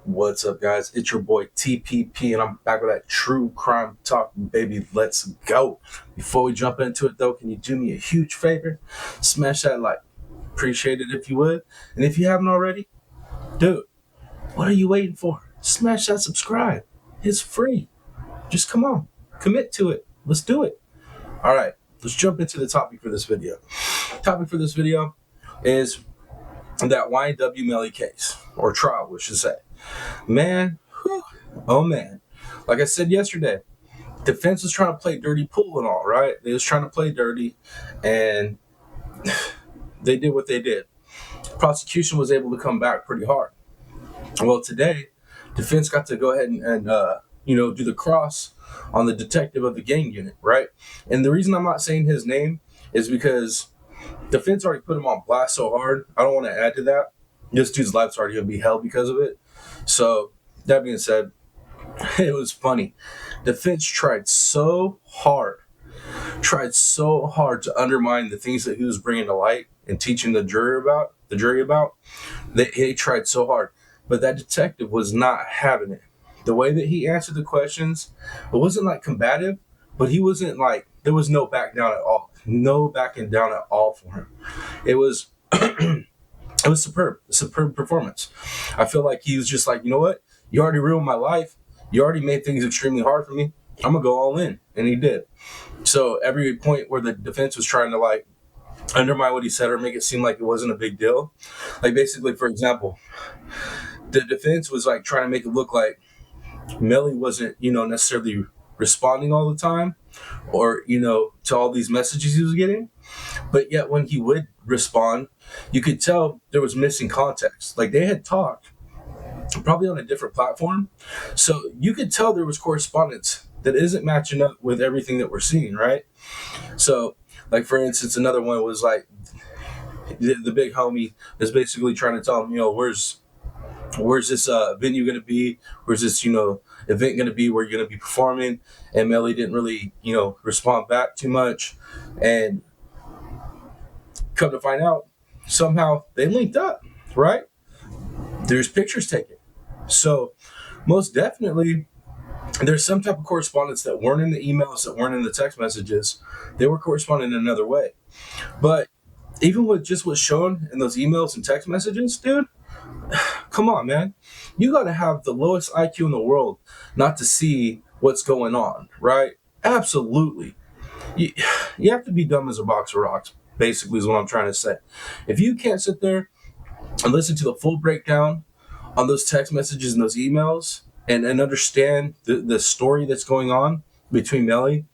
What's up, guys? It's your boy TPP, and I'm back with that true crime talk, baby. Let's go. Before we jump into it, though, can you do me a huge favor? Smash that like. Appreciate it if you would. And if you haven't already, dude, what are you waiting for? Smash that subscribe. It's free. Just come on. Commit to it. Let's do it. All right. Let's jump into the topic for this video. Topic for this video is that YW Melly case, or trial, we should say. Man, whew, oh man. Like I said yesterday, defense was trying to play dirty pool and all, right? They was trying to play dirty, and they did what they did. Prosecution was able to come back pretty hard. Well, today, defense got to go ahead and do the cross on the detective of the gang unit, right? And the reason I'm not saying his name is because defense already put him on blast so hard. I don't want to add to that. This dude's life's already going to be hell because of it. So, that being said, it was funny. Defense tried so hard to undermine the things that he was bringing to light and teaching the jury about. They tried so hard. But that detective was not having it. The way that he answered the questions, it wasn't like combative, but he wasn't like, there was no back down at all. No backing down at all for him. It was it was superb performance. I feel like he was just like, you know what? You already ruined my life. You already made things extremely hard for me. I'm gonna go all in, and he did. So every point where the defense was trying to like undermine what he said or make it seem like it wasn't a big deal, like basically, for example, the defense was like trying to make it look like Melly wasn't, necessarily responding all the time, or to all these messages he was getting. But yet when he would respond, you could tell there was missing context. Like they had talked probably on a different platform, so you could tell there was correspondence that isn't matching up with everything that we're seeing, right? So like for instance, another one was like the big homie is basically trying to tell him, where's this venue going to be? Where's this, event going to be where you're going to be performing? And Melly didn't really, respond back too much. And come to find out, somehow they linked up, right? There's pictures taken. So most definitely, there's some type of correspondence that weren't in the emails, that weren't in the text messages. They were corresponding in another way. But even with just what's shown in those emails and text messages, dude, come on, man. You got to have the lowest IQ in the world not to see what's going on, right? Absolutely. You have to be dumb as a box of rocks, basically, is what I'm trying to say. If you can't sit there and listen to the full breakdown on those text messages and those emails and understand the story that's going on between Melly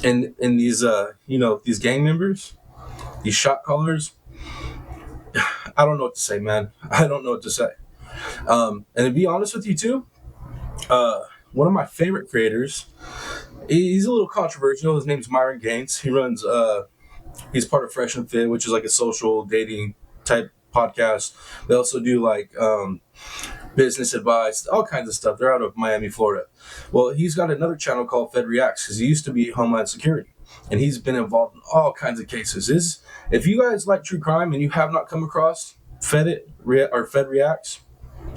and these, these gang members, these shot callers, I don't know what to say, man. I don't know what to say. And to be honest with you, too, one of my favorite creators, he's a little controversial. His name's Myron Gaines. He runs, he's part of Fresh and Fit, which is like a social dating type podcast. They also do like business advice, all kinds of stuff. They're out of Miami, Florida. Well, he's got another channel called Fed Reacts because he used to be Homeland Security. And he's been involved in all kinds of cases. If you guys like true crime and you have not come across Fed Reacts,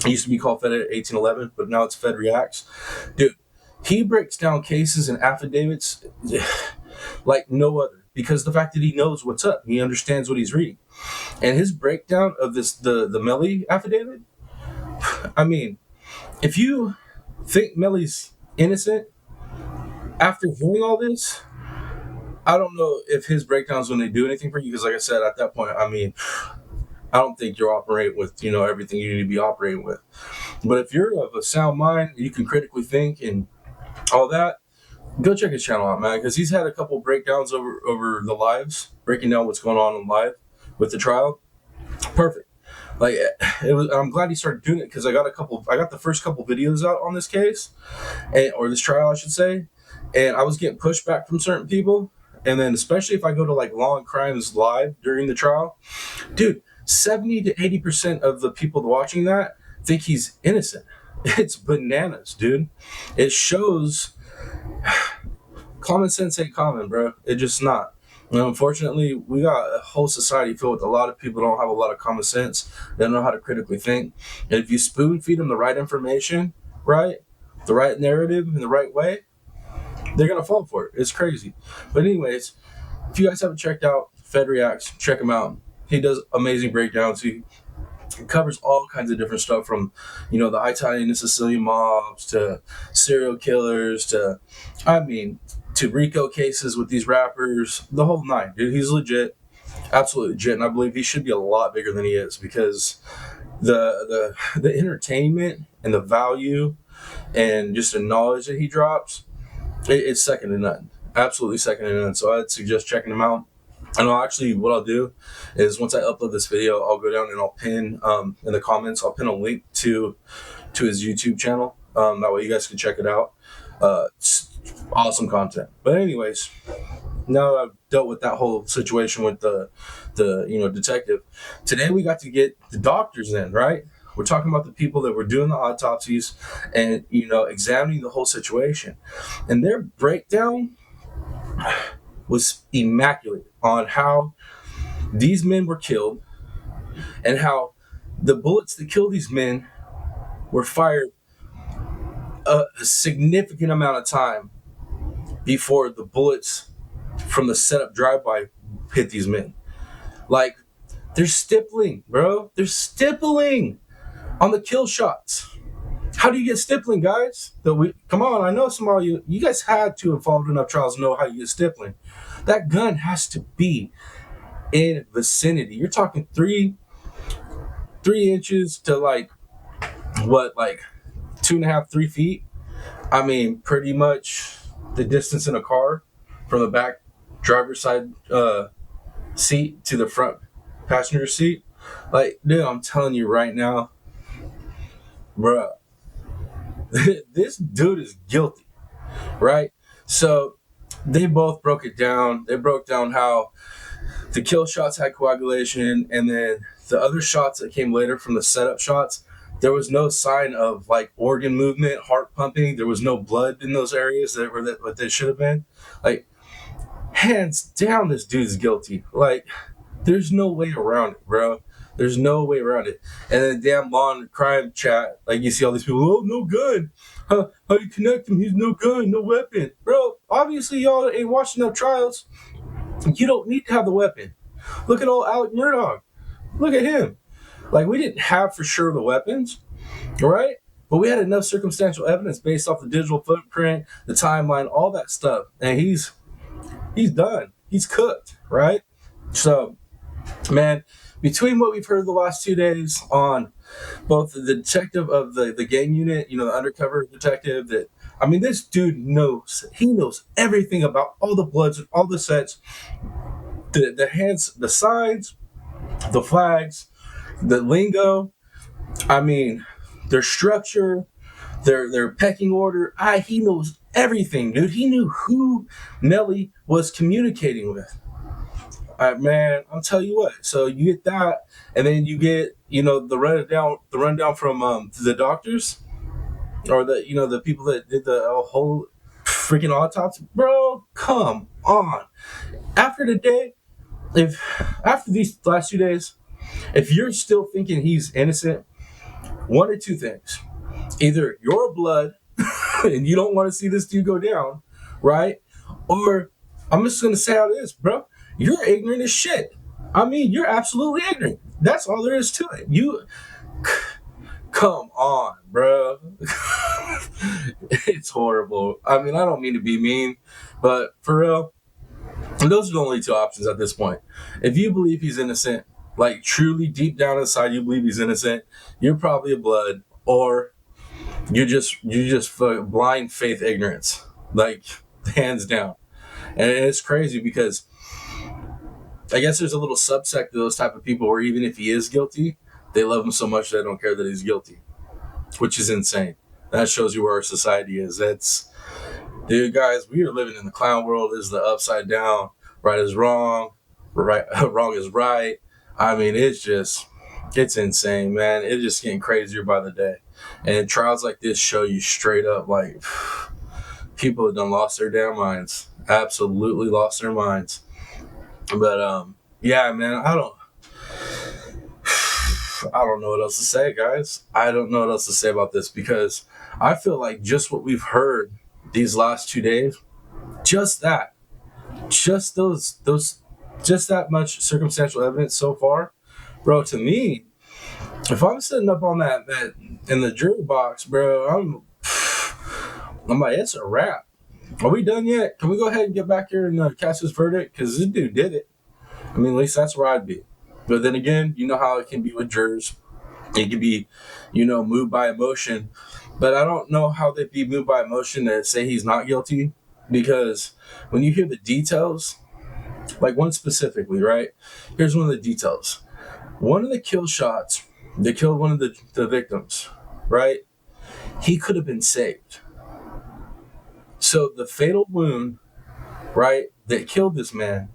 it used to be called Fed 1811, but now it's Fed Reacts. Dude, he breaks down cases and affidavits like no other because the fact that he knows what's up, he understands what he's reading. And his breakdown of the Melly affidavit, I mean, if you think Melly's innocent after hearing all this, I don't know if his breakdowns when they do anything for you, because like I said, at that point, I mean, I don't think you're operating with, everything you need to be operating with. But if you're of a sound mind, you can critically think and all that, go check his channel out, man, because he's had a couple breakdowns over the lives, breaking down what's going on in live with the trial. Perfect. Like I'm glad he started doing it because I got the first couple videos out on this case, or this trial, I should say, and I was getting pushback from certain people. And then especially if I go to like Law and Crimes live during the trial, dude, 70 to 80% of the people watching that think he's innocent. It's bananas, dude. It shows common sense ain't common, bro. It's just not. And unfortunately, we got a whole society filled with a lot of people who don't have a lot of common sense. They don't know how to critically think. And if you spoon feed them the right information, right, the right narrative in the right way, they're gonna fall for it. It's crazy. But anyways, if you guys haven't checked out Fed Reacts, check him out. He does amazing breakdowns. He covers all kinds of different stuff from, the Italian and Sicilian mobs to serial killers to, to RICO cases with these rappers, the whole nine. Dude, he's legit, absolutely legit, and I believe he should be a lot bigger than he is because the entertainment and the value and just the knowledge that he drops, it's second to none. Absolutely second to none. So I'd suggest checking him out. And what I'll do is once I upload this video, I'll go down and I'll pin in the comments, I'll pin a link to his YouTube channel. That way you guys can check it out. It's awesome content. But anyways, now that I've dealt with that whole situation with the detective, today we got to get the doctors in, right? We're talking about the people that were doing the autopsies and, examining the whole situation. And their breakdown was immaculate on how these men were killed and how the bullets that killed these men were fired a significant amount of time before the bullets from the setup drive-by hit these men. Like, they're stippling, bro. They're stippling on the kill shots. How do you get stippling, guys? Come on, I know some of you guys had to have followed enough trials to know how you get stippling. That gun has to be in vicinity. You're talking 3 inches to like 2.5, 3 feet. I mean, pretty much the distance in a car from the back driver's side seat to the front passenger seat. Like, dude, I'm telling you right now, bruh, this dude is guilty, right? So they both broke it down. They broke down how the kill shots had coagulation, and then the other shots that came later from the setup shots, there was no sign of like organ movement, heart pumping. There was no blood in those areas that were what they should have been. Like, hands down, this dude's guilty. Like, there's no way around it, bro. There's no way around it. And then damn long crime chat, like you see all these people, oh, no gun. How you connect him? He's no gun, no weapon. Bro, obviously y'all ain't watching enough trials. You don't need to have the weapon. Look at old Alec Murdoch. Look at him. Like, we didn't have for sure the weapons, right? But we had enough circumstantial evidence based off the digital footprint, the timeline, all that stuff. And he's done. He's cooked, right? So, man, between what we've heard the last 2 days on both the detective of the gang unit, the undercover detective, this dude knows everything about all the bloods and all the sets, the hands, the signs, the flags, the lingo, their structure, their pecking order. He knows everything, dude. He knew who Melly was communicating with. Man, I'll tell you what. So you get that, and then you get the rundown from the doctors, or the people that did the whole freaking autopsy. Bro, come on. After these last 2 days, if you're still thinking he's innocent, one or two things: either you're a blood and you don't want to see this dude go down, right? Or I'm just gonna say how it is, bro. You're ignorant as shit. You're absolutely ignorant. That's all there is to it. Come on, bro. It's horrible. I don't mean to be mean, but for real, those are the only two options at this point. If you believe he's innocent, like truly deep down inside you believe he's innocent, you're probably a blood, or you're just blind faith ignorance, like hands down. And it's crazy because I guess there's a little subsect of those type of people where even if he is guilty, they love him so much they don't care that he's guilty, which is insane. That shows you where our society is. Dude, guys, we are living in the clown world. This is the upside down. Right is wrong. Wrong is right. It's insane, man. It's just getting crazier by the day. And trials like this show you straight up, like, people have done lost their damn minds. Absolutely lost their minds. But yeah, man, I don't know what else to say, guys. I don't know what else to say about this, because I feel like just what we've heard these last 2 days, just that, just those, just that much circumstantial evidence so far, bro. To me, if I'm sitting up on that in the jury box, bro, I'm like, it's a wrap. Are we done yet? Can we go ahead and get back here and cast this verdict? Because this dude did it. I mean, at least that's where I'd be. But then again, you know how it can be with jurors. It can be, moved by emotion. But I don't know how they'd be moved by emotion to say he's not guilty. Because when you hear the details, like one specifically, right? Here's one of the details. One of the kill shots that killed one of the victims, right? He could have been saved. So the fatal wound, right, that killed this man,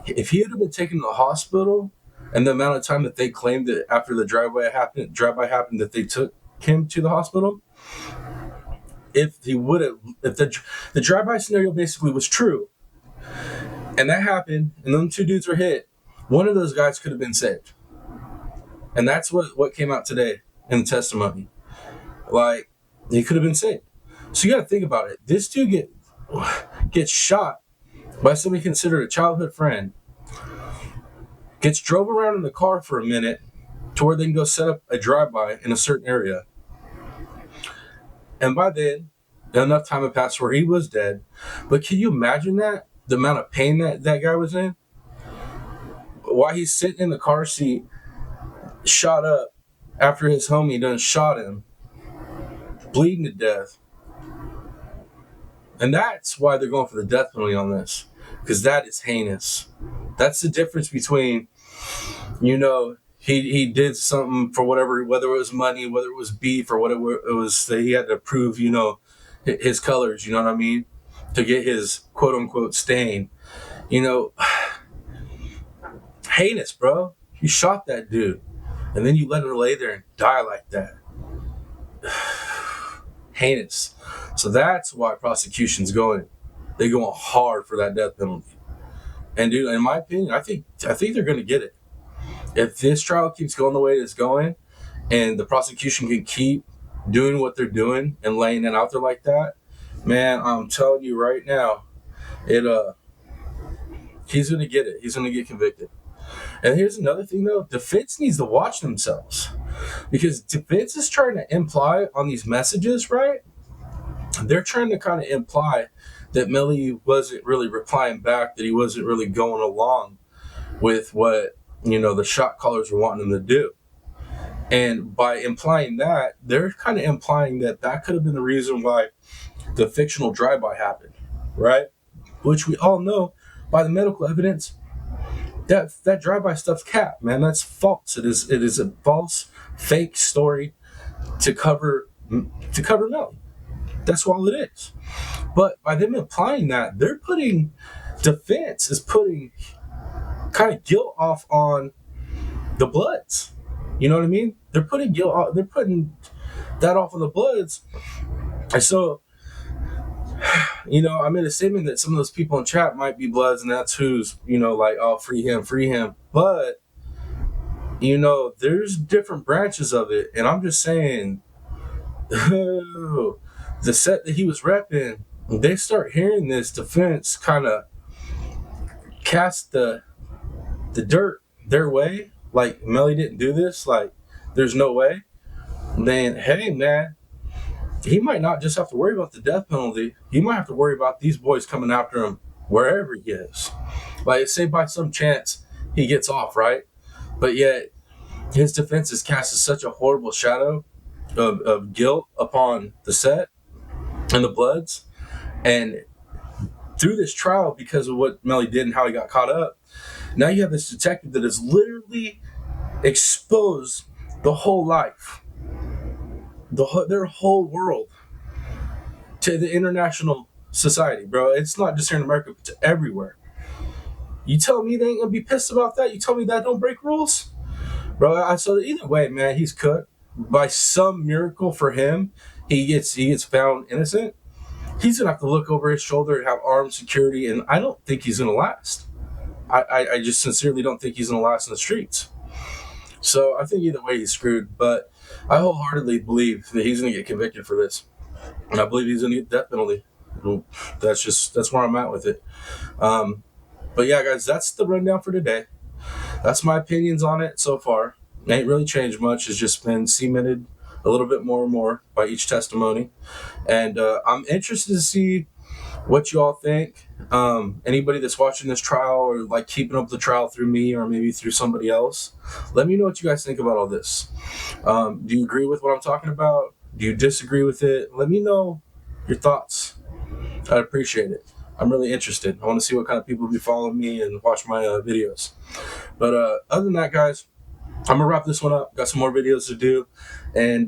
if he had been taken to the hospital, and the amount of time that they claimed that after the drive-by happened that they took him to the hospital, if the drive-by scenario basically was true, and that happened, and them two dudes were hit, one of those guys could have been saved. And that's what came out today in the testimony. Like, he could have been saved. So you got to think about it. This dude gets shot by somebody considered a childhood friend, gets drove around in the car for a minute to where they can go set up a drive-by in a certain area. And by then, enough time had passed where he was dead. But can you imagine that? The amount of pain that guy was in? While he's sitting in the car seat, shot up after his homie done shot him, bleeding to death. And that's why they're going for the death penalty on this, because that is heinous. That's the difference between, he did something for whatever, whether it was money, whether it was beef, or whatever it was that he had to prove, his colors, you know what I mean, to get his quote unquote stain. Heinous, bro. You shot that dude, and then you let him lay there and die like that. Heinous. So that's why prosecution's going. They're going hard for that death penalty. And dude, in my opinion, I think they're going to get it. If this trial keeps going the way it's going, and the prosecution can keep doing what they're doing and laying it out there like that, man, I'm telling you right now, he's going to get it. He's going to get convicted. And here's another thing, though. Defense needs to watch themselves, because defense is trying to imply on these messages, right? They're trying to kind of imply that Melly wasn't really replying back, that he wasn't really going along with what, the shot callers were wanting him to do. And by implying that, they're kind of implying that could have been the reason why the fictional drive-by happened, right? Which we all know by the medical evidence, that drive-by stuff's cap, man. That's false. It is a false, fake story to cover Melly. That's all it is. But by them implying that, defense is putting kind of guilt off on the Bloods. You know what I mean? They're putting that off on the Bloods. And so, I made a statement that some of those people in chat might be Bloods, and that's who's, like, oh, free him. But, there's different branches of it. And I'm just saying, the set that he was repping, they start hearing this defense kind of cast the dirt their way, like Melly didn't do this, like there's no way, then hey, man, he might not just have to worry about the death penalty. He might have to worry about these boys coming after him wherever he is. Like, say by some chance he gets off, right? But yet his defense is casting such a horrible shadow of guilt upon the set and the Bloods. And through this trial, because of what Melly did and how he got caught up, now you have this detective that has literally exposed the whole life, their whole world, to the international society, bro. It's not just here in America, but to everywhere. You tell me they ain't gonna be pissed about that? You tell me that don't break rules? Bro, so either way, man, he's cooked. By some miracle for him, he gets found innocent. He's gonna have to look over his shoulder and have armed security, and I don't think he's gonna last. I just sincerely don't think he's going to last in the streets. So I think either way he's screwed. But I wholeheartedly believe that he's going to get convicted for this, and I believe he's going to get death penalty. That's where I'm at with it. But yeah, guys, that's the rundown for today. That's my opinions on it so far. It ain't really changed much. It's just been cemented a little bit more and more by each testimony. And I'm interested to see what you all think. Anybody that's watching this trial or like keeping up the trial through me or maybe through somebody else, let me know what you guys think about all this. Do you agree with what I'm talking about? Do you disagree with it? Let me know your thoughts. I'd appreciate it. I'm really interested. I want to see what kind of people be following me and watch my videos. But other than that, guys, I'm gonna wrap this one up. Got some more videos to do, and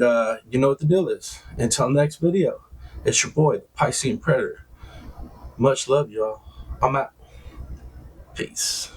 you know what the deal is. Until next video, it's your boy, the Piscine Predator. Much love, y'all. I'm out. Peace.